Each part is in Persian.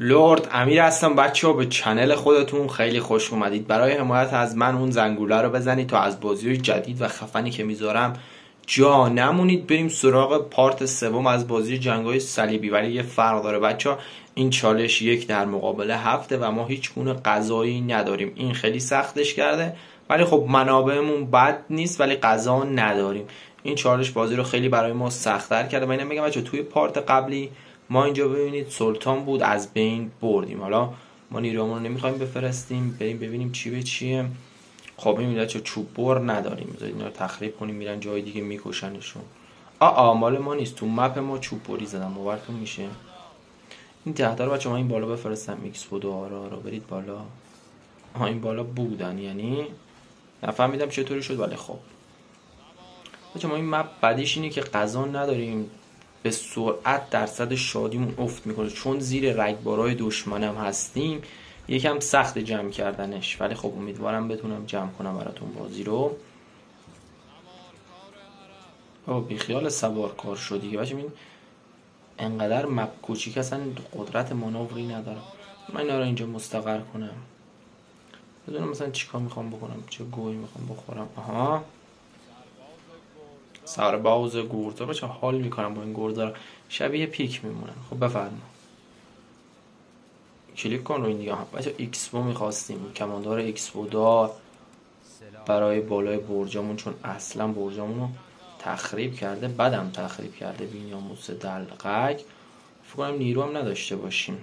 لرد امیر هستم بچه‌ها، به چنل خودتون خیلی خوش اومدید. برای حمایت از من اون زنگوله رو بزنید تا از بازی جدید و خفنی که میذارم جا نمونید. بریم سراغ پارت سوم از بازی جنگ‌های صلیبی. ولی یه فرق داره بچه‌ها، این چالش 1 در مقابل 7 و ما هیچ گونه غذایی نداریم. این خیلی سختش کرده، ولی خب منابعمون بد نیست ولی غذا نداریم. این چالش بازی رو خیلی برای ما سخت‌تر کرده. من میگم بچه‌ها توی پارت قبلی ما اینجا ببینید سلطان بود، از بین بردیم. حالا ما نیرومون رو نمیخوایم بفرستیم، بریم ببینیم چی به چیه. خب میبینید چه چوب بر نداریم، بذارید اینا رو تخریب کنیم، میرن جای دیگه میکشنشون. مال ما نیست، تو مپ ما چوب بری زدم. باورتون میشه؟ این تحت رو بچه‌ها من این بالا بفرستم ایکس بود و آرا رو برید بالا. این بالا بودن، یعنی نفهمیدم چطوری شد، ولی خب بچه‌ها ما این مپ بدیش اینه که غذا نداریم، به سرعت درصد شادیمون افت میکنه، چون زیر رگبارای دشمنم هستیم یکم سخت جمع کردنش. ولی خب امیدوارم بتونم جمع کنم براتون بازی رو. بیخیال سوار کار شد دیگه بچه. این انقدر مپ کوچیک اصلا قدرت مانوری ندارم. من اینا رو اینجا مستقر کنم، بدونم مثلا چیکار میخوام بکنم، چه گویی میخوام بخورم. سرباز گورزا بچه حال میکنم با این گورزا، شبیه پیک میمونن. خب بفرما کلیک کن رو این دیگه. بچه ایکسپو میخواستیم، کماندار ایکسپو دار برای بالای برجامون، چون اصلا برجامون رو تخریب کرده، بدم تخریب کرده. بینیاموس دلقک فکر کنم نیرو هم نداشته باشیم،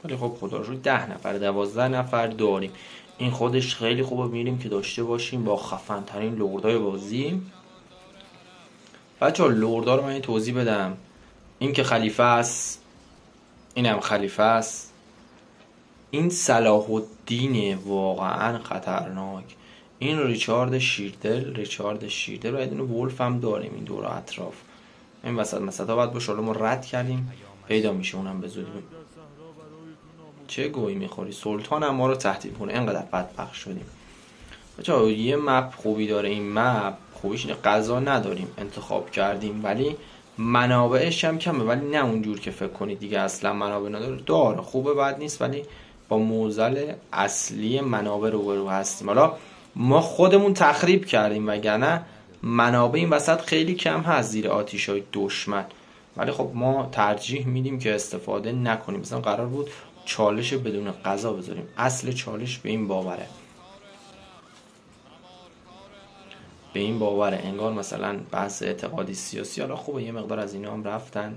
ولی خب خدا رو 10 نفر 12 نفر داریم. این خودش خیلی خوبه، میریم که داشته باشیم با خفن ترین لردای بازی. بچه ها لردا رو من این توضیح بدم، این که خلیفه است، این هم خلیفه است. این صلاح الدین واقعا خطرناک. این ریچارد شیردل و یه دونه ولف هم داریم این دور اطراف. این وسط ها باید باشه، ما رد کردیم پیدا میشه اونم به زودی. چه گویی میخوری؟ سلطان هم ما رو تهدید کنه، اینقدر بدبخت شدیم. بچه‌ها یه مپ خوبی داره این مپ، خوبیش اینه غذا نداریم، انتخاب کردیم ولی منابعش هم کمه، ولی نه اونجور که فکر کنید دیگه اصلا منابع نداره. داره، خوبه، بد نیست، ولی با معضل اصلی منابع روبرو هستیم. حالا ما خودمون تخریب کردیم، وگرنه منابع این وسط خیلی کم هست زیر آتیشای دشمن، ولی خب ما ترجیح میدیم که استفاده نکنیم. مثلا قرار بود چالش بدون غذا بذاریم، اصل چالش به این باوره، انگار مثلا بحث اعتقادی سیاسی. حالا خوبه یه مقدار از اینا هم رفتن.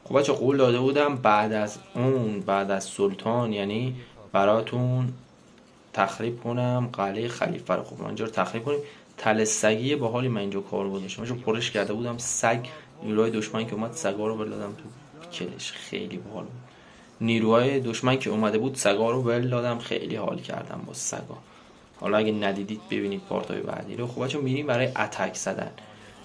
خب بچه قول داده بودم بعد از سلطان، یعنی براتون تخریب کنم قلعه خلیفه رو. خب ما اینجا رو تخریب کنیم. تل سگی باحالی من اینجا کار گذاشتم، چون پرش کرده بودم سگ. نیروهای دشمن که اومد سگا رو بلدم تو کلش، خیلی باحال بود. نیروهای دشمن که اومده بود سگا رو ول دادم، خیلی حال کردم با سگا. حالا اگه ندیدید ببینید پارتای بعدی رو. خب بچه‌ها میریم برای اتک زدن،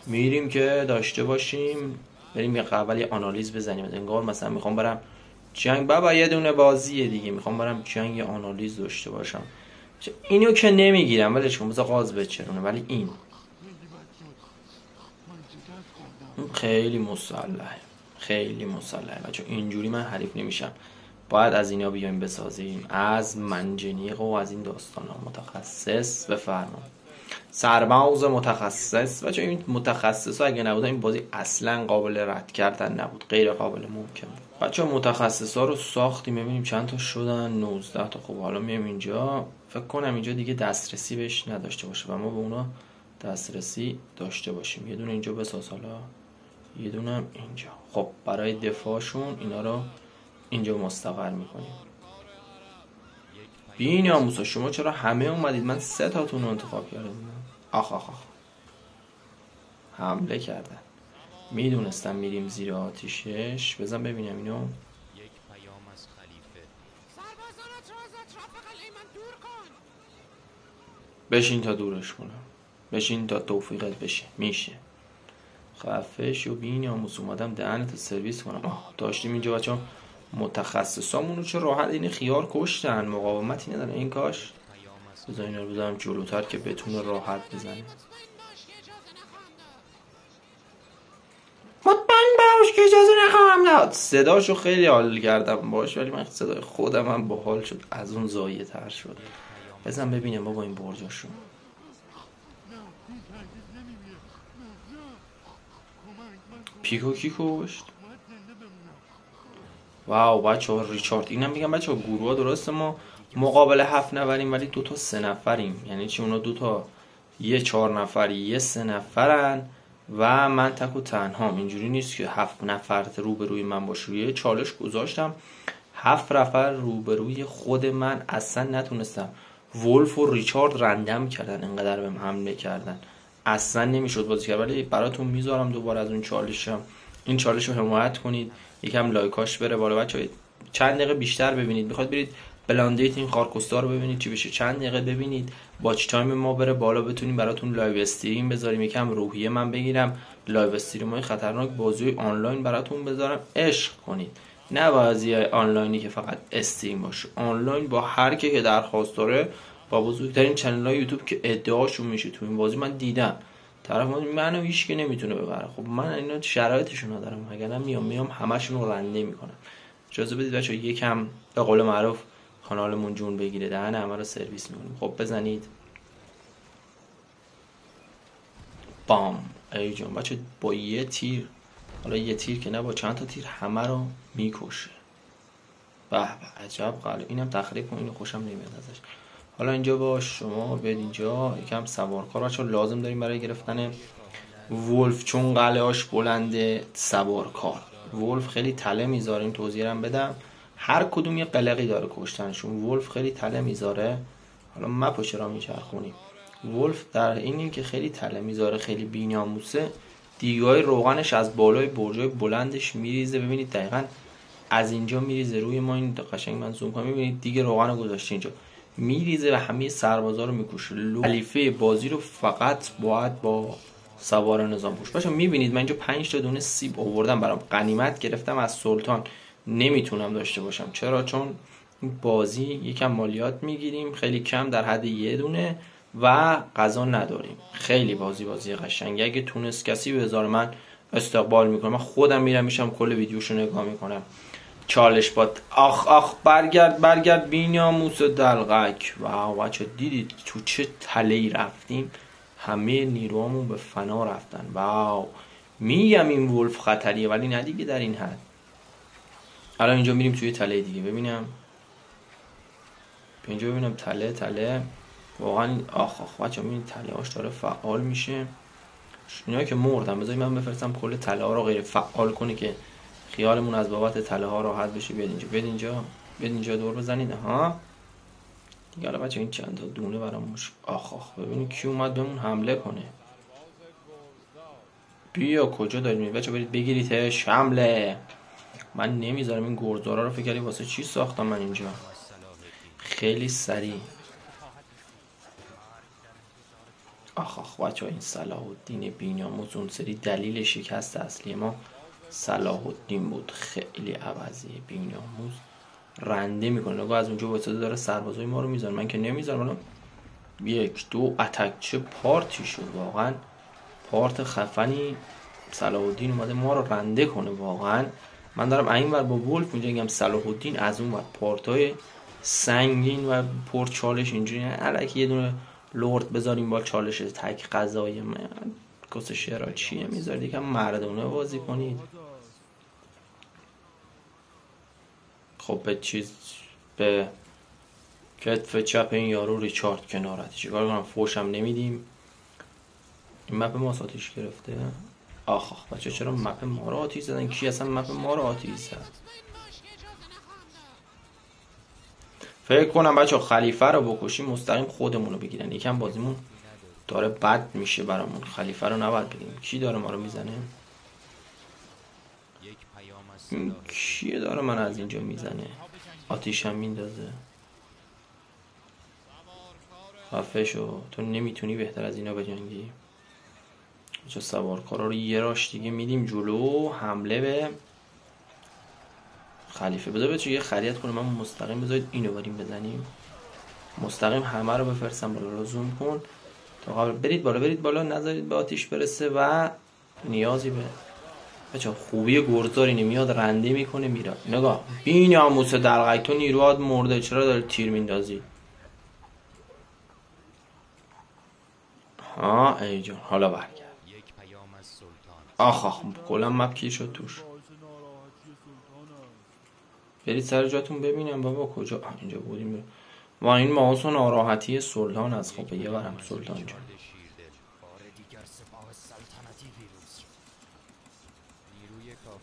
میریم که داشته باشیم بریم یه قبل یه آنالیز بزنیم. انگار مثلا میخوام برم جنگ، بابا یه دونه بازیه دیگه، میخوام برم جنگ، یه آنالیز داشته باشم. اینو که نمیگیرم ولش کن، بذار غاز بچرونه. ولی این خیلی مسلحه بچه‌ها، اینجوری من حریف نمیشم. باید از اینا بیایم بسازیم، از منجنیق و از این داستان ها. متخصص بفرما، سرباز متخصص. بچه این متخصص ها اگه نبودن این بازی اصلا قابل رد کردن نبود، غیر قابل ممکن بود. بچه متخصص ها رو ساختیم، ببینیم چند تا شدن، 19 تا. خب حالا میام اینجا، فکر کنم اینجا دیگه دسترسی بهش نداشته باشه و ما به اونا دسترسی داشته باشیم. یه دونه اینجا بساز، حالا یه دونه هم اینجا. خب برای دفاعشون اینا رو اینجا مستقر میکنیم. بینیاموسا شما چرا همه اومدید؟ من 3 تاتون رو انتخاب کردم. آخ حمله کردن، میدونستم میریم زیر آتیشش. بزن ببینم اینو. بشین تا دورش کنم، بشین تا توفیقت بشه. میشه خفه شو بینیاموس، اومدم دهنت سرویس کنم. داشتیم اینجا بچه‌ها متخصصامونو چه راحت این خیار کشتن، مقاومتی ندارن. این کاش بذار اینا رو بذارم جلوتر که بتونه راحت بزنه. مطمئن فراموش که اجازه نخواهم داد. صداشو خیلی حال کردم باش، ولی من صدای خودم هم باحال شد، از اون زایه تر شد. بزن ببینم بابا این برجاشون. پیکو کی کشت؟ واو بچه ها ریچارد. اینم میگم بچه ها گروه ها درسته ما مقابل 7 نفریم ولی 2 تا 3 نفریم. یعنی چی؟ اونا 2 تا یه 4 نفری یه 3 نفرن و من تک و تنهام. اینجوری نیست که 7 نفر روبروی من باشه. یه چالش گذاشتم 7 نفر روبروی خود من اصلا نتونستم. ولف و ریچارد رندم کردن، انقدر بهم حمله کردن اصلا نمیشد بازی کرد. ولی براتون میذارم دوباره از اون چالشم. این چالش رو حمایت کنید، یکم لایکاش بره بالا بچه‌ها. چند دقیقه بیشتر ببینید. میخواد برید بلاندیت این خارکوستا رو ببینید چی بشه. چند دقیقه ببینید، واچ تایم ما بره بالا، بتونیم براتون لایو استریم بذاریم، یکم روحیه من بگیرم، لایو استریم‌های خطرناک بازی آنلاین براتون بذارم، عشق کنید. نه بازی آنلاینی که فقط استریم باشه، آنلاین با هر کی که درخواست داره، با بزرگترین چنل‌های یوتیوب که ادعاشون میشه تو این بازی. من دیدم طرف منو هیچ کی نمیتونه ببره. خب من اینا شرایطشون ندارم، اگه میام همشون رو رنده میکنم. اجازه بدید بچه‌ها یکم به قول معروف کانالمون جون بگیره، دهن همه رو سرویس میکنیم. خب بزنید بام. ای جون بچه با یه تیر، حالا یه تیر که نه، با چند تا تیر همه رو میکشه. به به عجب قلب. اینم تخریب کن، اینو خوشم نمیاد ازش. حالا اینجا با شما بیاید اینجا یکم سوارکار بچه‌ها لازم داریم برای گرفتن ولف، چون قلعه‌اش بلنده. سوارکار ولف خیلی تله میذاره، این توضیحم بدم. هر کدوم یه قلقی داره کشتنشون. ولف خیلی تله میذاره. حالا مپو چرا میچرخونیم؟ ولف در این که خیلی تله میذاره، خیلی بی‌ناموسه. دیگای روغنش از بالای برجای بلندش میریزه. ببینید دقیقاً از اینجا میریزه روی ما. این قشنگ من زوم کنم میبینید دیگه روغن رو گذاشته اینجا، میریزه و همه سربازا رو میکشه. خلیفه بازی رو فقط باید با سوار نظام کش باشه. میبینید من اینجا 5 تا دونه سیب آوردم برام، غنیمت گرفتم از سلطان. نمیتونم داشته باشم. چرا؟ چون بازی یکم مالیات میگیریم، خیلی کم، در حد یه دونه، و غذا نداریم. خیلی بازی قشنگه. اگه تونست کسی به هزار من استقبال میکنه. من خودم میرم میشم کل ویدیوشو نگاه میکنم. چالش باد. آخ برگرد بی‌ناموس دلغک. واو بچه دیدید تو چه تله‌ای رفتیم؟ همه نیروامون به فنا رفتن. واو میگم این ولف خطریه، ولی نه دیگه در این حد. الان اینجا میریم توی تله دیگه. ببینم اینجا، ببینم تله واقعا. آخ بچه ببین تله هاش داره فعال میشه. اینا که مردن. بذاری من بفرستم کل تله ها رو غیر فعال کنه که خیالمون از بابت تله ها راحت بشه. بیاد اینجا دور بزنید. ها دیگه. حالا بچه این چند تا دونه براموش. آخ ببینید کی اومد بهمون حمله کنه. بیا کجا دارید میرید بچه؟ برید بگیریدش. حمله. من نمیذارم این گرزدارا رو. فکر کردی واسه چی ساختم من اینجا؟ خیلی سریع. آخ بچه این صلاح الدین بی‌ناموس، اون سری دلیل شکست اصلی ما صلاح الدین بود. خیلی عوضی بی‌ناموس رنده میکنه. نگاه از اونجا واسه داره سربازای ما رو میذاره. من که نمیذارم. 1 2 اتک. چه پارتی شد واقعا، پارت خفنی. صلاح الدین اومده ما رو رنده کنه واقعا. من دارم این ور با ولف میجنگم، صلاح الدین از اون ور پارتای سنگین و پر چالش. اینجوری الکی یه دونه لورد بذاریم با چالش تک قضایی. من کس شعرها چیه میذارید؟ یکم مردونه بازی کنید. خب به کتف چپ این یارو ریچارد کنارتی چیکار کنم؟ فوشم نمیدیم. این مپ ما آتیش گرفته. آخ بچه چرا مپ ما رو آتیش زدن؟ کی اصلا مپ ما رو آتیش زد؟ فکر کنم بچه خلیفه رو بکشیم مستقیم خودمون رو بگیرن. یکم بازیمون داره بد میشه برامون. خلیفه رو نباید بگیریم. کی داره ما رو میزنه؟ این کیه داره من از اینجا میزنه؟ آتیش هم میندازه. خفه شو، تو نمیتونی بهتر از اینا بجنگی. چه سوارکارا رو یه راش دیگه میدیم جلو. حمله به خلیفه. بذار بچه یه خریت کنه. من مستقیم بذارید اینو بریم بزنیم. مستقیم همه رو بفرستم بالا. رو زوم کن تا قبل. برید بالا نذارید به آتیش برسه و نیازی به بچه خوبی گرزدار اینه، میاد رنده میکنه میره. نگاه بی ناموس دلغک، تو نیروات مرده، چرا داری تیر میندازی؟ ها ای جان حالا برگرد. آخ کلا مپ کی شد توش. برید سر جاتون ببینم بابا کجا. اینجا بودیم. و این ماوس و ناراحتی سلطان از خب یه برم سلطان جان.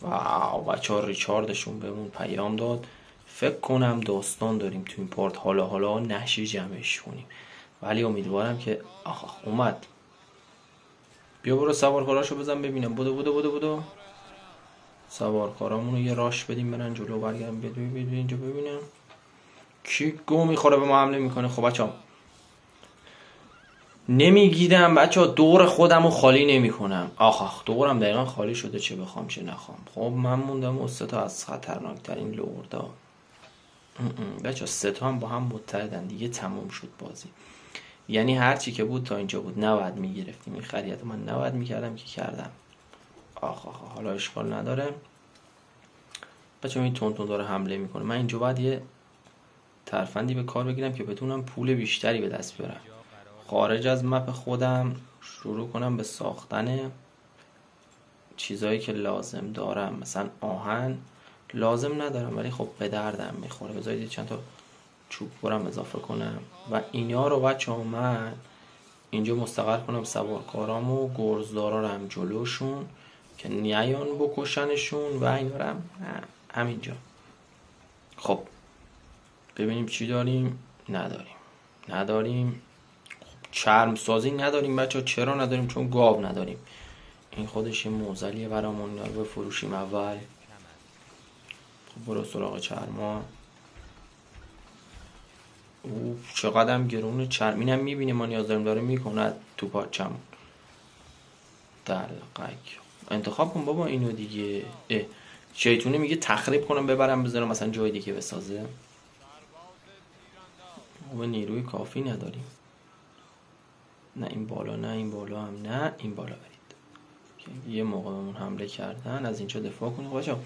واو بچه ها ریچاردشون بهمون پیام داد. فکر کنم داستان داریم تو این پارت، حالا نشی جمعش کنیم، ولی امیدوارم که اومد. بیا برو سوارکاراشو بزن ببینم. بودو سوارکارامونو یه راش بدیم برن جلو، برگردم بید اینجا ببینم کی گو میخوره به ما حمله میکنه. خب بچه ها نمیگیرم بچه ها، دور خودمو خالی نمی کنم. دورم دقیقا خالی شده، چه بخوام چه نخوام. خب من موندم و 3 تا از خطرناکترین لوردا. بچه ها 3 تا هم با هم متحدن دیگه، تموم شد بازی. یعنی هرچی که بود تا اینجا بود نباید میگرفتیم. این خریت من نباید میکردم که کردم. حالا اشکال نداره. بچه این تون داره حمله میکنه. من اینجا باید یه ترفندی به کار بگیرم که بتونم پول بیشتری به دست بیارم. خارج از مپ خودم شروع کنم به ساختن چیزایی که لازم دارم. مثلا آهن لازم ندارم ولی خب به دردم میخوره. بذارید چند تا چوب برم اضافه کنم و اینا رو بچه‌ها من اینجا مستقر کنم. سوارکارام و گرزدارا رو هم جلوشون که نیان بکشنشون و اینا رو هم همینجا. خب ببینیم چی داریم. نداریم. خب چرم سازی نداریم بچه ها. چرا نداریم؟ چون گاو نداریم. این خودش موزلیه برامون. اینا رو بفروشیم اول. خب برو سراغ چرما. چقدر هم گرونه چرم. اینم میبینه ما نیاز داریم، داره میکنه تو پاچمون. دلقک انتخاب کن بابا اینو دیگه. شیطونه میگه تخریب کنم ببرم بذارم مثلا جای دیگه بسازه. ما نیروی کافی نداریم. نه این بالا نه این بالا هم نه. این بالا برید. یه موقع بهمون حمله کردن از اینجا دفاع کنیم. بچا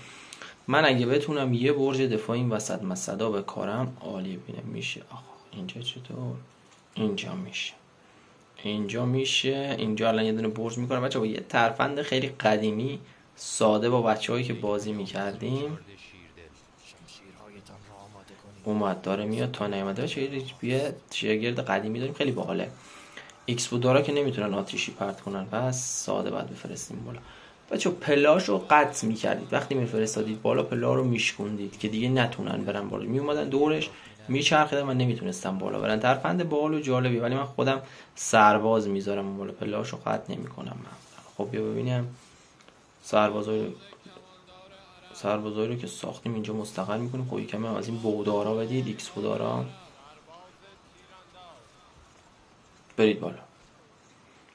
من اگه بتونم یه برج دفاع این وسط مصدا بکارم عالی. ببینم میشه. اینجا چطور؟ اینجا میشه. اینجا الان یه دونه برج میکنم بچه با یه ترفند خیلی قدیمی ساده با بچه‌هایی که بازی میکردیم. اومد داره میاد تا نیومده. بچه یه شگرد قدیمی داریم خیلی باحاله. ایکس بودارا که نمیتونن آتیشی پرت کنن، بس ساده باید بفرستیم بالا. بچه پلاشو قطع میکردید وقتی میفرستادید بالا، پلا رو میشکوندید که دیگه نتونن برن بالا. میومدن دورش میچرخیدن، من نمیتونستم بالا برن. ترفند باحال و جالبی، ولی من خودم سرباز میذارم بالا، پلاشو قطع نمیکنم من. خب بیا ببینیم سربازای رو که ساختیم اینجا مستقر میکنیم. خب یکم از این بودارا بدید. ایکس بودارا برید بالا.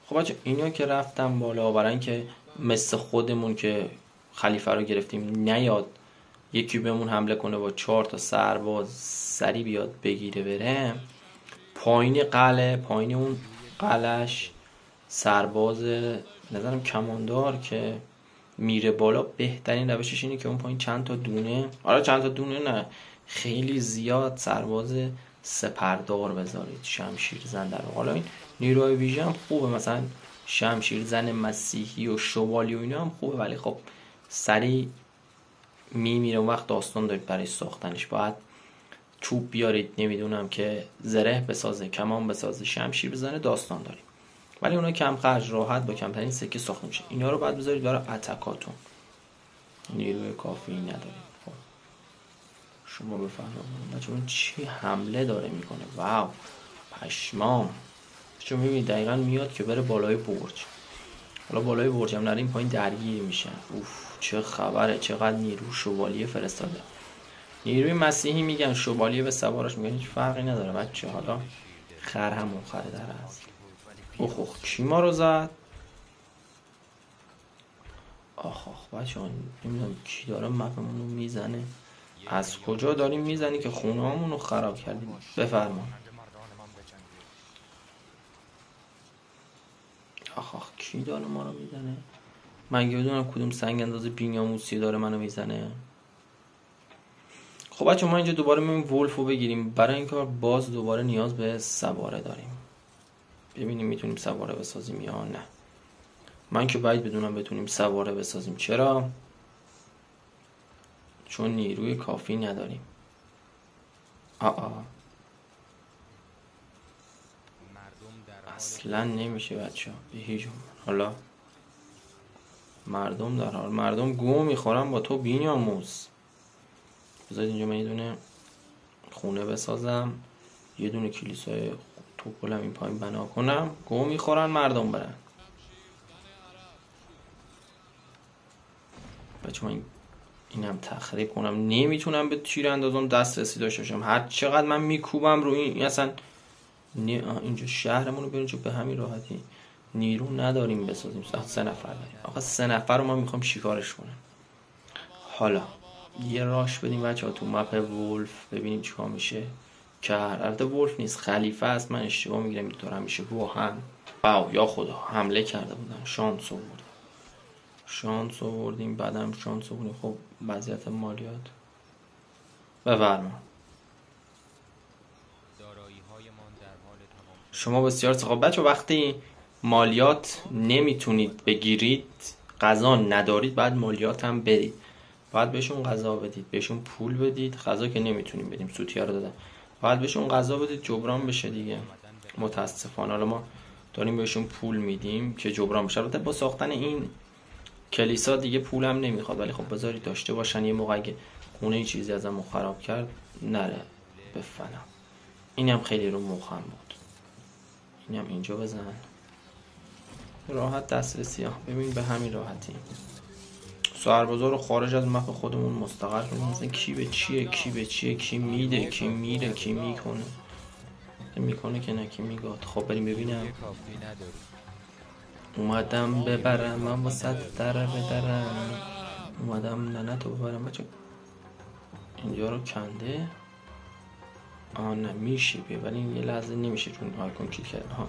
خب بچه اینا که رفتم بالا برای اینکه مثل خودمون که خلیفه رو گرفتیم نیاد یکی بهمون حمله کنه با 4 تا سرباز سری بیاد بگیره بره. پایین اون قلعش سرباز نظرم کماندار که میره بالا، بهترین روشش اینه که اون پایین چند تا دونه نه خیلی زیاد سرباز سپردار بذارید. شمشیر زن در حالا این نیروی ویژه هم خوبه، مثلا شمشیر زن مسیحی و شوالی و اینا هم خوبه، ولی خب سریع میمیره. اون وقت داستان دارید برای ساختنش. باید چوب بیارید، نمیدونم که زره بسازه، کمان بسازه، شمشیر بزنه، داستان داریم. ولی اونا کم خرج راحت با کمترین سکه ساخته میشه. اینا رو بعد بذارید برای اتکاتون. نیروی کافی ندارید. خب شما بفرمایید چون چی حمله داره میکنه. واو پشمام. چون میبینید دقیقا میاد که بره بالای برج. حالا بالای برج هم نریم پایین درگیر میشن. چه خبره، چقدر نیرو شوالیه فرستاده. نیروی مسیحی میگن، شوالیه به سوارش میگن، هیچ فرقی نداره بچه. حالا خر همون خره در هست. کی ما رو زد؟ بچه نمیدونم کی داره مپمون رو میزنه. از کجا داریم میزنی که خونه همون رو خراب کردیم؟ بفرما. کی داره ما رو میزنه؟ من بدونم کدوم سنگ انداز بینیاموسی داره منو میزنه. خب بچه ما اینجا دوباره می‌ریم ولف رو بگیریم. برای این کار باز دوباره نیاز به سواره داریم. ببینیم میتونیم سواره بسازیم یا نه. من که باید بدونم بتونیم سواره بسازیم. چرا؟ چون نیروی کافی نداریم. اصلا نمیشه بچه ها به هیچ عنوان. حالا مردم در حال، مردم گو میخورن با تو بینیاموس. بذارید اینجا من یه دونه خونه بسازم، یه دونه کلیسای توپلم این پایین بنا کنم. گو میخورن مردم برن. بچه من اینم تخریب کنم. نمیتونم به تیر اندازم دسترسی داشته باشم. هر چقدر من میکوبم رو این اصلا اینجا شهرمون رو بریم به همین راحتی. نیرو نداریم بسازیم. 3 نفر داریم. آقا 3 نفر رو من میخوام چیکارش کنم. حالا یه راش بدیم بچه ها تو مپ ولف ببینیم چیکار میشه. که البته ولف نیست، خلیفه است. من اشتباه میگیرم اینطور همیشه با هم. واو یا خدا حمله کرده بودن. شانس آوردیم بعدم شانس آوردیم. خب وضعیت مالیات بفرما. شما بسیار خب بچه وقتی مالیات نمیتونید بگیرید، غذا ندارید، بعد مالیات هم بدید. باید بهشون غذا بدید، بهشون پول بدید. غذا که نمیتونیم بدیم، سوتیا رو دادن. باید بهشون غذا بدید جبران بشه دیگه. متاسفانه حالا ما داریم بهشون پول میدیم که جبران بشه. البته با ساختن این کلیسا دیگه پولم نمیخواد، ولی خب بذارید داشته باشن. یه موقع اگه خونه چیزی ازم خراب کرد نره بفنم. اینم خیلی رو مخم بود. اینم اینجا بزن. راحت دسترسی ها. ببین به همین راحتی سربازا رو خارج از مپ خودمون مستقر کنیم. مثلا کی به چیه، کی به چیه، کی میده، کی میره، کی میکنه که نه کی میگاد. خب بریم ببینم. اومدم ببرم من واسه دره بدرم. اومدم نه تو ببرم بچه. اینجا رو کنده. نه میشه بیا، ولی یه لحظه نمیشه چون آیکون کلیک کرد.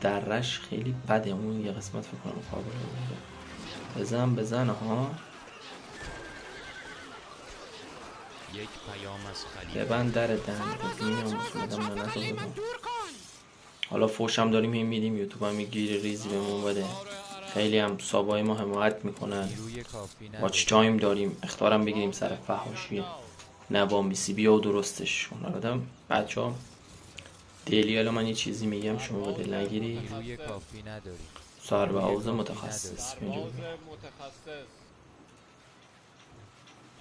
درش خیلی بده. اون یه قسمت فکر کنم مقابل بزن ها. یک پیام از خلیفه. ببند در دهن اومدم نه تو ببند. حالا فوشم داریم این میدیم یوتیوب هم گیر ریزی بهمون بده. خیلی هم سابای ما حمایت میکنن. واچ تایم داریم. اختارم بگیریم سر فحاشی نوامیسی. بیا و درستش کن. البته بچه‌ها دیلی حالا من یه چیزی میگم شما دل نگیری. سر و حوزه متخصص.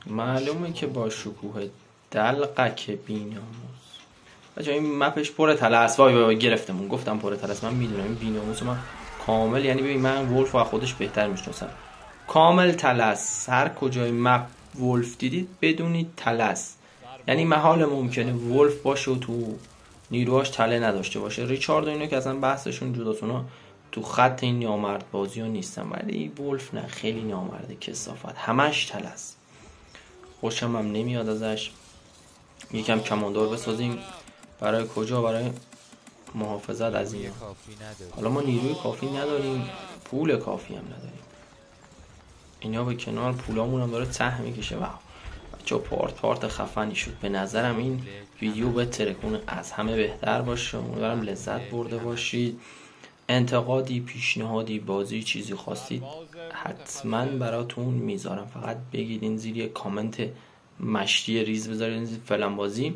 معلومه که با شکوه دلقک بیناموس. بچه این مپش پر طلسم. وای گرفتمون. گفتم پر طلسم. من میدونم این بیناموس من کامل، یعنی ببین من ولف از خودش بهتر میشناسم. کامل طلسم. هر کجای مپ ولف دیدید بدونید طلسم. یعنی محال ممکنه ولف باشه و تو نیروهاش تله نداشته باشه. ریچارد و اینو که اصلا بحثشون جداست، اونا تو خط این نامرد بازی ها نیستن. ولی ولف نه، خیلی نامرده کثافت. همش طلسم. خوشم هم نمیاد ازش. یکم کماندار بسازیم. برای کجا؟ برای محافظت از اینا. حالا ما نیروی کافی نداریم، پول کافی هم نداریم. اینا به کنار، پولامون هم داره ته میکشه. واو بچه پارت خفنی شد. به نظرم این ویدیو به ترکون از همه بهتر باشه. امیدوارم لذت برده باشید. انتقادی، پیشنهادی، بازی، چیزی خواستید حتما براتون میذارم. فقط بگید این زیر کامنت مشتی ریز بذارید این زیر فلان بازی.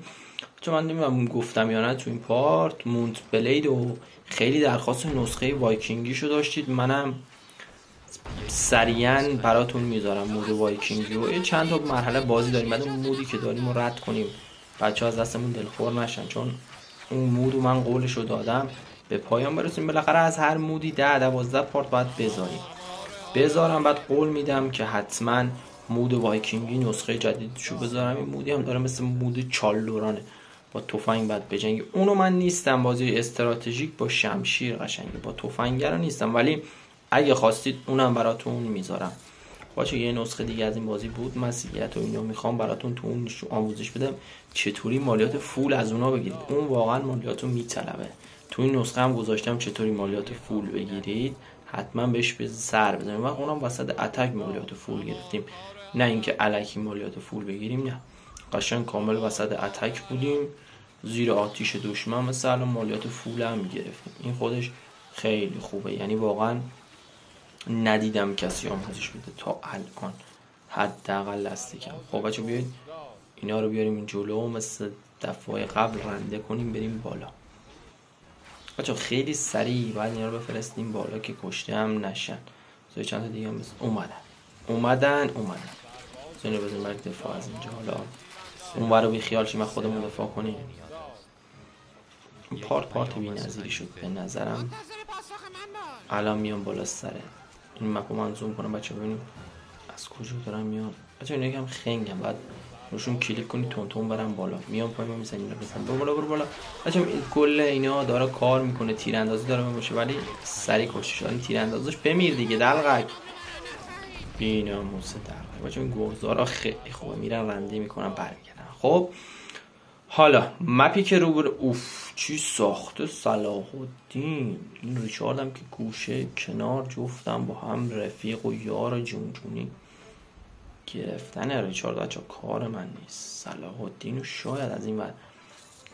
چون من نمیدونم گفتم یا نه تو این پارت مونت بلید و خیلی درخواست نسخه وایکینگیشو داشتید. منم سریعا براتون میذارم مود وایکینگی و یه چند تا مرحله بازی داریم. بعد اون مودی که داریم رو رد کنیم بچه‌ها از دستمون دلخور نشن، چون اون مودو من قولشو دادم به پایان برسیم. بالاخره از هر مودی 10-12 پارت باید بذارم. بعد قول میدم که حتما مود وایکینگی نسخه جدیدشو بذارم. این مودی هم داره مثل مود چالدورانه با تفنگ بعد بجنگی. اونو من نیستم. بازی استراتژیک با شمشیر قشنگه، با تفنگرا نیستم، ولی اگه خواستید اونم براتون میذارم. باشه یه نسخه دیگه از این بازی بود، مسیحیت و اینو میخوام براتون تو اون آموزش بدم چطوری مالیات فول از اونا بگیرید. اون واقعا مالیاتو میطلبه. تو این نسخه هم گذاشتم چطوری مالیات فول بگیرید. حتما بهش سر بزنیم و اونم وسط اتک مالیات فول گرفتیم، نه اینکه الکی مالیات فول بگیریم، نه قشنگ کامل وسط اتک بودیم، زیر آتیش دشمن مثلا مالیات فول هم گرفتیم. این خودش خیلی خوبه، یعنی واقعا ندیدم کسی آموزش بده تا الان، حداقل لاستیکم. خب بچه بیایید اینا رو بیاریم این جلو، مثل دفعه قبل رنده کنیم بریم بالا. بچه خیلی سریع باید اینا رو بفرستیم بالا که کشته هم نشن. چند تا دیگه هم اومدن اینو بزنیم برای دفاع از اینجا. حالا اون برو بی خیال شیم خودمون دفاع کنیم. این پارت بی نظیری شد به نظرم. الان میام بالا سره این مپو من زوم کنم بچه ببینیم از کجا دارم میان. بچه اینا یکم خنگم، بعد روشون کلیک کنی تون برم بالا، میام پای ما میزنیم بزن برو بالا. بچه این کل اینا داره کار میکنه، تیراندازی داره میشه ولی سری کشته شد. این تیراندازش بمیر دیگه دلقک بینا موسه دلقک. بچه این گوزارا خیلی خوبه، میرن رنده میکنن برمیگردن. خب حالا مپی که رو اوف چی ساخته صلاح الدین. این ریچارد هم که گوشه کنار جفتم با هم رفیق و یار جونجونی گرفتن ریچارد. بچه کار من نیست. صلاح الدین رو شاید از این ور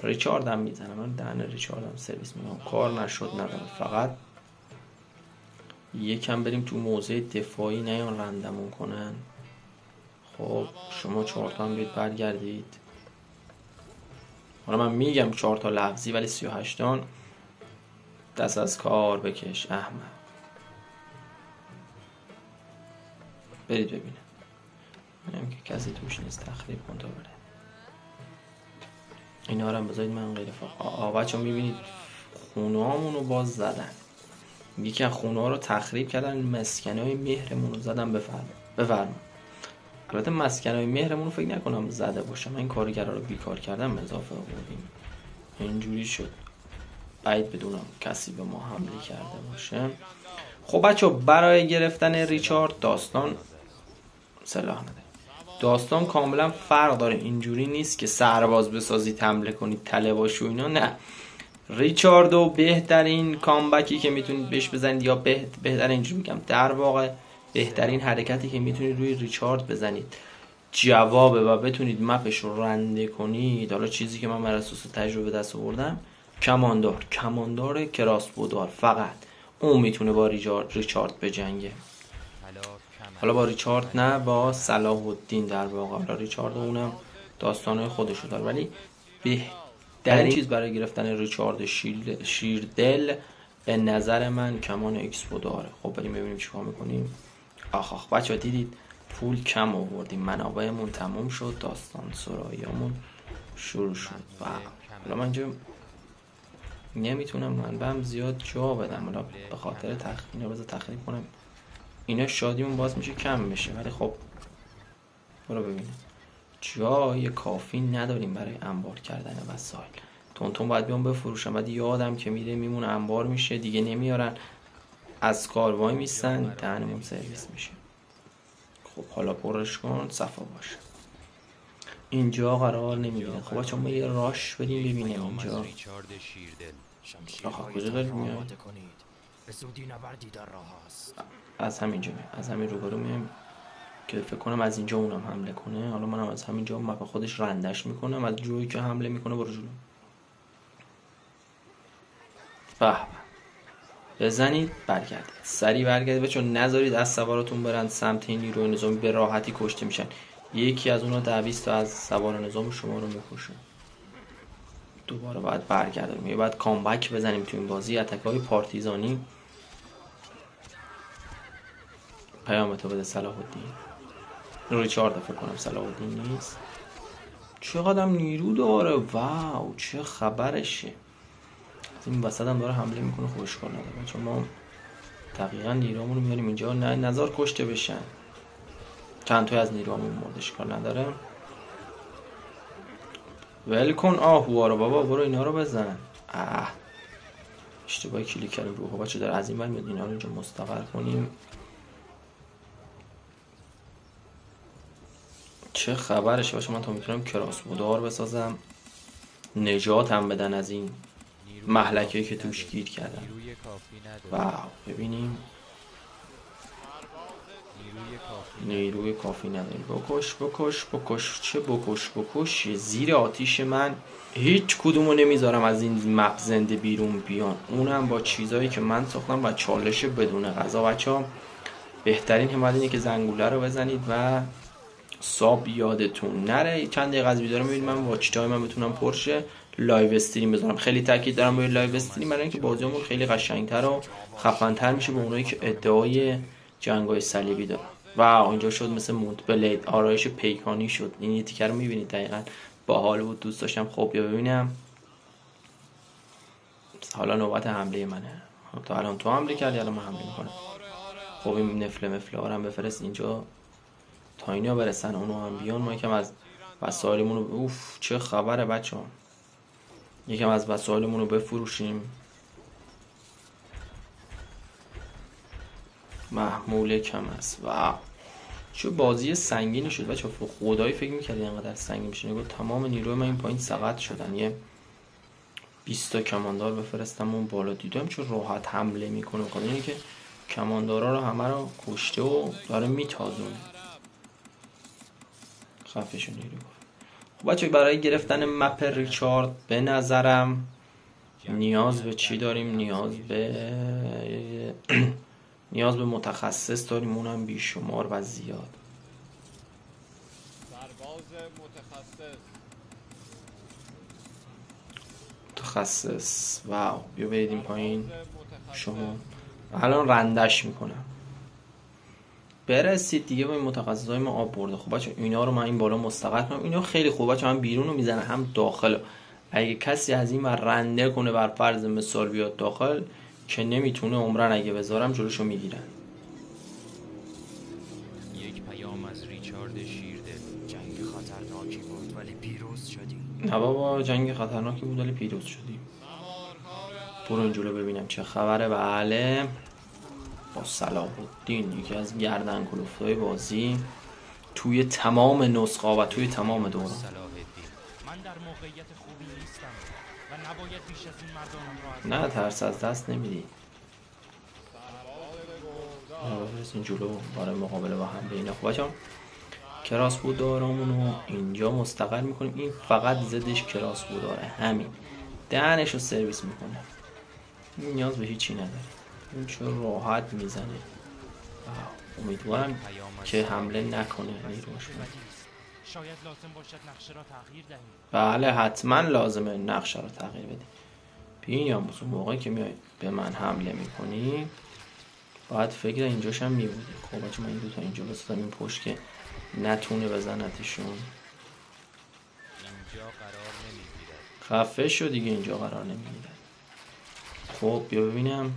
ریچارد هم میزنم، من دهن ریچارد هم سرویس میگم، کار نشد نداره. فقط یکم بریم تو موضع دفاعی نیان رندمون کنن. خب شما 4 تا هم بیاید برگردید. حالا من میگم 4 تا لفظی ولی 38 تان دست از کار بکش احمد. برید ببینم میگم که کسی توش نیست، تخریب کن تا بره. اینا رو هم بذارید من غیر فقط بچه ها میبینید خونه هامون رو باز زدن، یکی از خونه ها رو تخریب کردن، مسکنه های مهرمون رو زدن. بفرما البته مسکنه های مهرمون رو فکر نکنم زده باشم، من این کارگرها رو بیکار کردم اضافه آوردیم، اینجوری شد. بعید بدونم کسی به ما حمله کرده باشه. خب بچه برای گرفتن ریچارد داستان سلاح نده، داستان کاملا فرق داره. اینجوری نیست که سرباز بسازید حمله کنید تله باشو اینا، نه. ریچاردو بهترین کامبکی که میتونید بهش بزنید، یا بهترین اینجوری میگم در واقع بهترین حرکتی که میتونید روی ریچارد بزنید جوابه و بتونید مپش رو رنده کنید. حالا چیزی که من بر اساس تجربه دست آوردم کماندار کراسبودار، فقط اون میتونه با ریچارد بجنگه. حالا با ریچارد نه، با صلاح الدین در واقع. حالا ریچارد اونم داستانهای خودشو داره، ولی بهترین چیز برای گرفتن ریچارد شیردل به نظر من کمان ایکسپو داره. خب بریم ببینیم چیکار میکنیم. آخ بچه ها دیدید پول کم آوردیم، منابعمون تموم شد، داستان سراییامون شروع شد. و حالا من اینجا نمیتونم منبعم زیاد جا بدم، حالا به خاطر اینا بذار تخریب کنم، اینا شادیمون باز میشه کم بشه. ولی خب برو ببینیم جای کافی نداریم برای انبار کردن وسایل. تون باید بیام بفروشم، بعد یادم که میره میمونه انبار میشه دیگه نمیارن، از کاروای میستن دهنمون سرویس میشه. خب حالا پرش کن صفا باشه. اینجا قرار نمیگیره. خب بچه ما یه راش بدیم ببینیم اینجا. آخه کجا داریم میاد؟ از همینجا میام، از همین روبرو میام که فکر کنم از اینجا اونم حمله کنه. حالا منم از همینجا مپ خودش رندش میکنم، از جایی که حمله میکنه برو جلو. بزنید برگردید، سریع برگردید بچه، نذارید از سواراتون برند سمت این نیروی نظامی، به راحتی کشته میشن. یکی از اونا 10-20 تا از سوار نظام شما رو میکشه. دوباره باید برگردیم، یه باید کامبک بزنیم تو این بازی. اتکای پارتیزانی پیامتو بده صلاح الدین. ریچارد فکر کنم صلاح الدین نیست. چقدر نیرو داره، واو چه خبرشه. این وسط هم داره حمله میکنه، خوش کار نداره. چون ما دقیقا نیرومون رو میاریم اینجا، نه نظر کشته بشن. چند تا از نیرومون مردش کار نداره. ول کن آهوها رو بابا، برو اینا رو بزن. اشتباهی کلیک کردیم روحو بچه، داره از این ور میاد. اینا رو اینجا مستقر کنیم. چه خبرشه باشه. من تا میتونم کراسبودار بسازم، نجات هم بدن از این مهلکه‌ای که توش گیر کردن. واو ببینیم نیروی کافی نداری. بکش بکش بکش. چه بکش بکش. زیر آتیش من هیچ کدومو نمیذارم از این مپ زنده بیرون بیان، اونم با چیزایی که من ساختم و چالش بدون غذا. بچه‌ها بهترین حمایت اینه که زنگوله رو بزنید و ساب یادتون نره. چند دقیقه از ویدیو رو میبینید من واچ تایم من بتونم پرشه لایو استریم بذارم. خیلی تاکید دارم روی لایو استریم برای اینکه بازیمون خیلی قشنگتر و خفن‌تر میشه به اونایی که ادعای جنگ‌های صلیبی دارن. و اینجا شد مثل مونت بلید، آرایش پیکانی شد. این یه تیکر رو میبینید دقیقاً باحال بود، دوست داشتم. خب بیا ببینم حالا نوبت حمله منه. تا الان تو حمله کردی، الان من حمله میکنم. خب این نفله مفله ها هم بفرست اینجا تا اینا برسن، اونو هم بیان. ما یکم از وسایلمون رو اوف چه خبره بچه‌ها، یکم از وسایلمون رو بفروشیم. محموله کم است. واو چه بازی سنگینی شد بچه‌ها. خدایی فکر می‌کردی اینقدر سنگین میشه. نگاه تمام نیروی من این پایین سقط شدن. یه 20 تا کماندار بفرستم اون بالا. دیدم چه راحت حمله میکنه. بخاطر اینه که کماندارا رو همه رو کشته و داره میتازونه. خفشون نیرو. خب بچه‌ها برای گرفتن مپ ریچارد به نظرم نیاز به چی داریم؟ نیاز به متخصص داریم، اونم بیشمار و زیاد. متخصص واو بیا برید این پایین. شما الان رندش میکنم برسید دیگه. با این متخصصای ما آب برده. خب بچه اینا رو من این بالا مستقر کنم. اینا خیلی خوبه بچه، هم بیرون رو میزنه هم داخل. اگه کسی از این رنده کنه بر فرض مثال بیاد داخل که نمیتونه عمرن، اگه بذارم جلوشو میگیرن. یک پیام از ریچارد شیردل. جنگ خطرناکی بود ولی پیروز شدیم. نه بابا جنگ خطرناکی بود ولی پیروز شدیم. برو این جلو ببینم چه خبره. بله با صلاح الدین یکی از گردن کلوفتای بازی توی تمام نسخه و توی تمام دوران. من در موقعیت خوبی نیستم و نباید بیش از این مردانم را نه ترس از دست نمیدی. این جلو برای مقابله با حمله اینا. خب بچه‌ها کراس بود دارمونو اینجا مستقر میکنیم. این فقط زدش کراس بود داره، همین دهنشو سرویس میکنه. این نیاز به هیچی نداره. این چه راحت میزنه. امیدوارم که حمله نکنه نیروش. شاید لازم باشد نقشه را تغییر دهیم. بله حتما لازمه نقشه رو تغییر بدیم. ببینیم اون موقعی که میای به من حمله میکنی باید فکر اینجاش هم میبودی. خب بچه من این دوتا اینجا بستم این پشت که نتونه بزنتشون. اینجا قرار نمیگیرد. خفه شو دیگه، اینجا قرار نمیگیره. خب بیا ببینم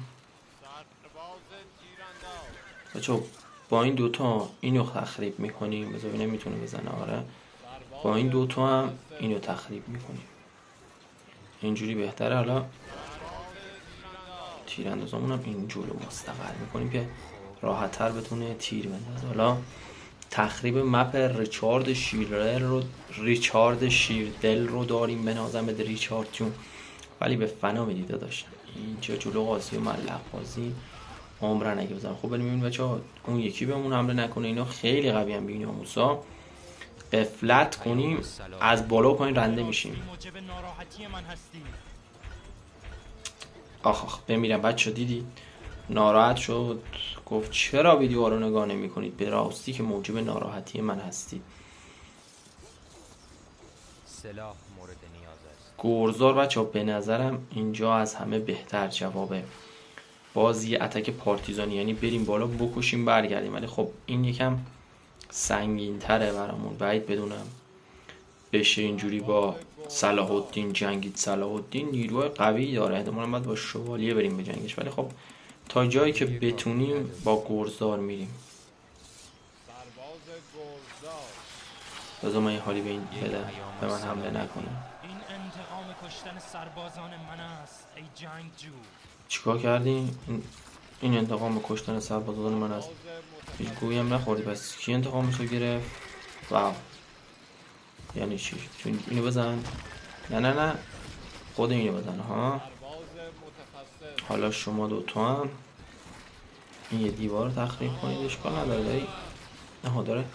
بچه با این دوتا اینو تخریب میکنیم. بذار ببینم میتونه بزنه. آره با این دوتا هم اینو تخریب میکنیم. اینجوری بهتره. حالا تیراندازمون هم این جلو مستقر میکنیم که راحت تر بتونه تیر بندازه. حالا تخریب مپ ریچارد شیردل رو داریم. به نظرم بده ریچارد جون ولی به فنا میدیده داشتن اینجا جلو قاضی و ملق قاضی عمرن اگه بزنم. خب بریم ببینیم بچه‌ها اون یکی بهمون حمله نکنه. اینا خیلی قوی ان. ببینیم موسی قفلت کنیم از بالا و پایین رنده میشیم. آخ بمیرم بچه. دیدی ناراحت شد گفت چرا ویدیو رو نگاه نمی کنید؟ به راستی که موجب ناراحتی من هستید. سلاح مورد نیاز است. گرزار بچه ها به نظرم اینجا از همه بهتر جوابه. بازی اتک پارتیزانی یعنی بریم بالا بکشیم برگردیم. ولی خب این یکم سنگین تره برامون. بعید بدونم بشه اینجوری با صلاح الدین جنگید. صلاح الدین نیروی قوی داره، احتمالاً باید با شوالیه بریم به جنگش. ولی خب تا جایی که بتونیم با گرزدار میریم. بذار من یه حالی به این بده به من حمله نکنه. این انتقام کشتن سربازان من است ای جنگجو. چیکار کردی؟ این انتقام کشتن سربازان من است. هیچ گویی هم نخوردی. پس کی انتقامشو گرفت؟ واو یعنی چی؟ چون اینو بزن. نه خود اینو بزن ها. حالا شما دوتا هم این یه دیوار رو تخریب کنید. اشکال نداره دایی نه داره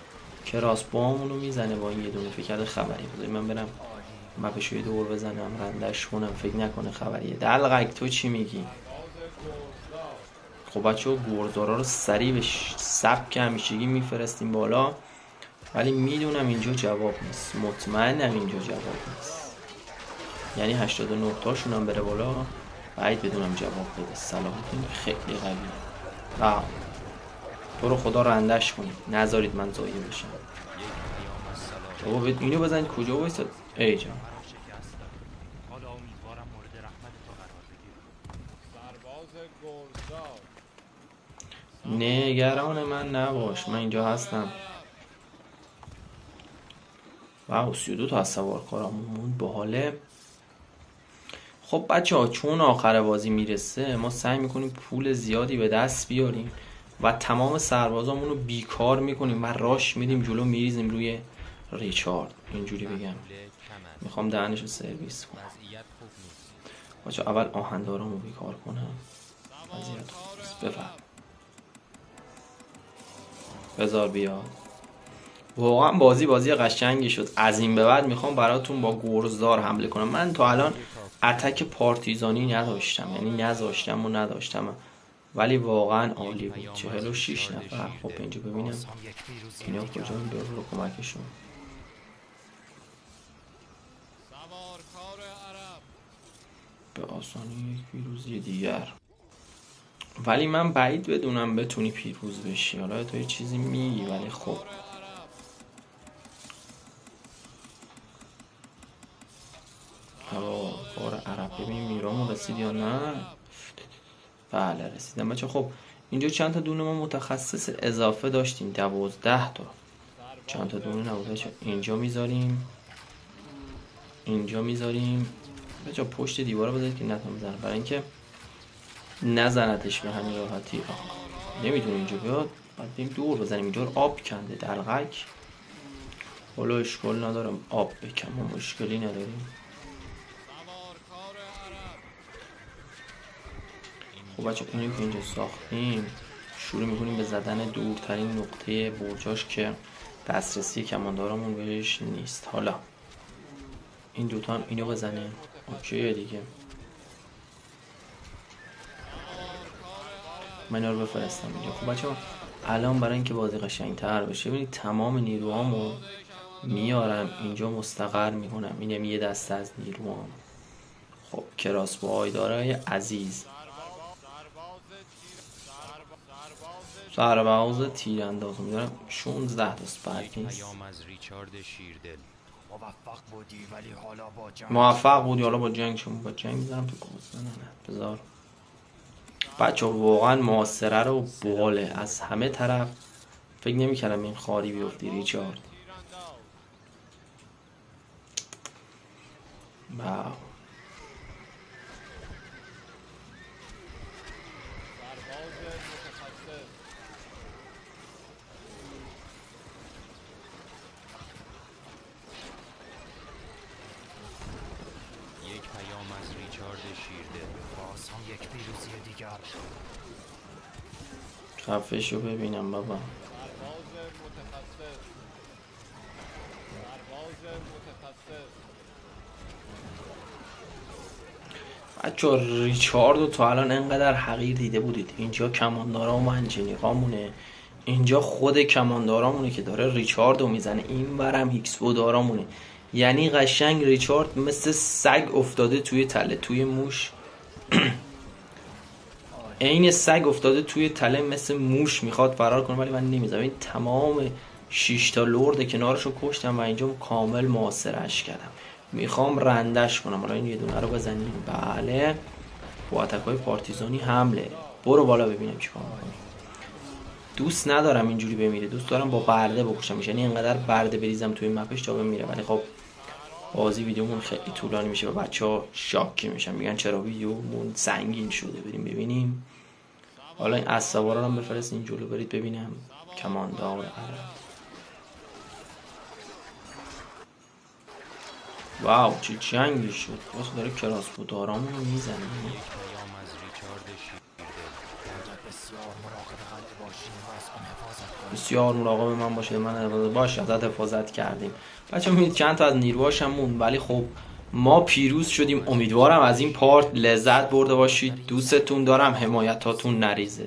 کراسبوامونو میزنه با این یه دونه. فکر کرده خبری بوده. من برم مپشو یه دور بزنم رندش کنم، فکر نکنه خبریه. دلقک تو چی میگی؟ خب بچه ها گرزدارا رو سریع به سبک همیشگی میفرستیم بالا، ولی میدونم اینجا جواب نیست، مطمئنم اینجا جواب نیست. یعنی 89 تاشون هم بره بالا بعید بدونم جواب بده. صلاحتون خیلی قویه. واو تو رو خدا رندش کنید، نذارید من ضایع بشم. بابا اینو بزنید کجا وایساد؟ ای جان نگران من نباش، من اینجا هستم. واو 32 تا از سوارکارامون باحاله. خب بچه ها چون آخر بازی میرسه ما سعی میکنیم پول زیادی به دست بیاریم و تمام سربازامون رو بیکار میکنیم و راش میدیم جلو، میریزیم روی ریچارد. اینجوری بگم میخوام دهنشو سرویس کنم. بچه اول آهندارامو بیکار کنم. وضعیت خوب بفرم بذار بیاد. واقعا بازی قشنگی شد. از این به بعد میخوام براتون با گرزدار حمله کنم. من تا الان اتک پارتیزانی نداشتم، یعنی نداشتم ولی واقعا عالی بود. 46 نفر. خب اینجا ببینم اینا کجا برو رو کمکشون. به آسانی یک پیروزی دیگر. ولی من بعید بدونم بتونی پیروز بشی. حالا تو یه چیزی میگی ولی خب کار عرب. ببین میرامون رسید یا نه؟ بله رسیدم بچه. خب اینجا چند تا دونه ما متخصص اضافه داشتیم، 12 تا. چند تا دونه نبوده. اینجا میذاریم بچه پشت دیوارا بذارید که نتون بزنه، برای اینکه نزندش به همین راحتی. نمیتونه اینجا بیاد، باید بریم دور بزنیم. اینجا رو آب کنده دلغک. حالا اشکال ندارم آب بکن، ما مشکلی نداریم. خب بچه اینو که اینجا ساختیم شروع میکنیم به زدن دورترین نقطه برجاش که دسترسی کماندارمون بهش نیست. حالا این دوتا هم اینو بزنه. اوکیه دیگه. من اینا رو بفرستم اینجا. خب بچه الان برای اینکه بازی قشنگ‌تر بشه ببینید تمام نیروهامو میارم اینجا مستقر میکنم. اینم یه دسته از نیروهام. خب کراسبوهای دارای عزیز، سرباز تیرانداز میدارم 16 تا بعد نیست. موفق بودی حالا با جنگ شما با جنگ میذارم تو کوز. نه بذار بچه واقعا محاصره رو باله از همه طرف. فکر نمی‌کردم این خاری بیفتی ریچارد. واو خفشو ببینم بابا. بچه ریچاردو تا الان انقدر حقیر دیده بودید. اینجا کماندارا و منجنیقامونه، اینجا خود کماندارامونه که داره ریچاردو میزنه، این برم هیکسبو دارامونه. یعنی قشنگ ریچارد مثل سگ افتاده توی تله، توی موش. این سگ افتاده توی تله مثل موش میخواد فرار کنه ولی من نمیذارم. این تمام 6 تا لرد کنارشو کشتم و اینجا کامل محاصره‌اش کردم. میخوام رندش کنم. حالا این یه دونه رو بزنیم. بله با اتکای پارتیزانی حمله. برو بالا ببینم چیکار می‌کنی. دوست ندارم اینجوری بمیره، دوست دارم با برده بکشمش. یعنی اینقدر برده بریزم توی مپش تا بمیره. ولی خب بازی ویدیومون خیلی طولانی میشه و بچه‌ها شاکی میشن، میگن چرا ویدیومون سنگین شده. بریم ببینیم. حالا این اسوارا رو هم بفرستین جلو برید ببینم کماندار عرب. واو چه جنگی شد. واسه داره کراسبو دارامون رو میزنه. بسیار مراقب من باشه. من باش ازت حفاظت کردیم. بچه میدید چند تا از نیروهاش هم موند، ولی خب ما پیروز شدیم. امیدوارم از این پارت لذت برده باشید. دوستتون دارم. حمایتاتون نریزه.